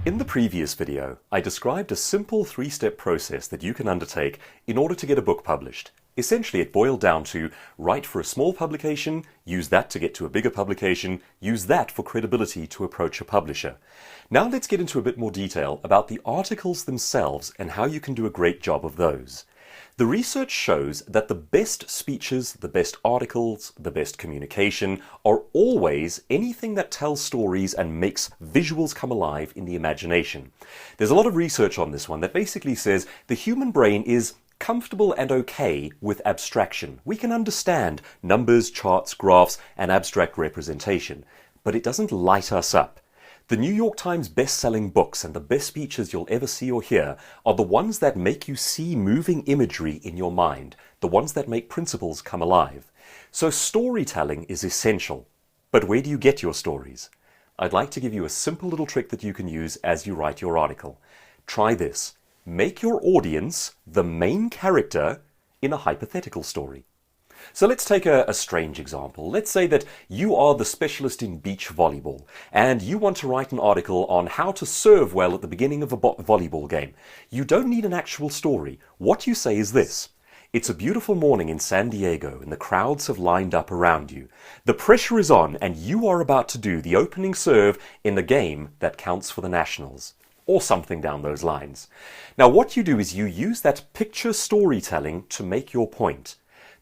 In the previous video, I described a simple three-step process that you can undertake in order to get a book published. Essentially, it boiled down to write for a small publication, use that to get to a bigger publication, use that for credibility to approach a publisher. Now let's get into a bit more detail about the articles themselves and how you can do a great job of those. The research shows that the best speeches, the best articles, the best communication are always anything that tells stories and makes visuals come alive in the imagination. There's a lot of research on this one that basically says the human brain is comfortable and okay with abstraction. We can understand numbers, charts, graphs, and abstract representation, but it doesn't light us up. The New York Times best-selling books and the best speeches you'll ever see or hear are the ones that make you see moving imagery in your mind, the ones that make principles come alive. So storytelling is essential. But where do you get your stories? I'd like to give you a simple little trick that you can use as you write your article. Try this. Make your audience the main character in a hypothetical story. So let's take a strange example. Let's say that you are the specialist in beach volleyball and you want to write an article on how to serve well at the beginning of a volleyball game. You don't need an actual story. What you say is this. It's a beautiful morning in San Diego and the crowds have lined up around you. The pressure is on and you are about to do the opening serve in the game that counts for the Nationals. Or something down those lines. Now what you do is you use that picture storytelling to make your point.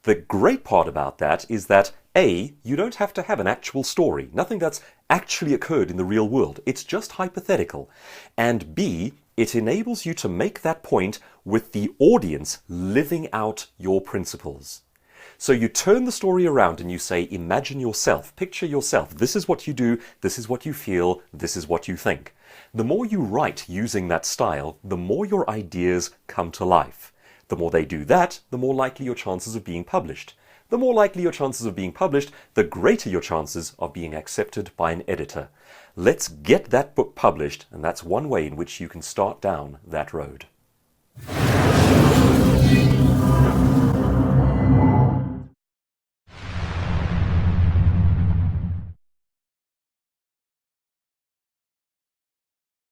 The great part about that is that A, you don't have to have an actual story, nothing that's actually occurred in the real world, it's just hypothetical. And B, it enables you to make that point with the audience living out your principles. So you turn the story around and you say, imagine yourself, picture yourself, this is what you do, this is what you feel, this is what you think. The more you write using that style, the more your ideas come to life. The more they do that, the more likely your chances of being published. The more likely your chances of being published, the greater your chances of being accepted by an editor. Let's get that book published, and that's one way in which you can start down that road.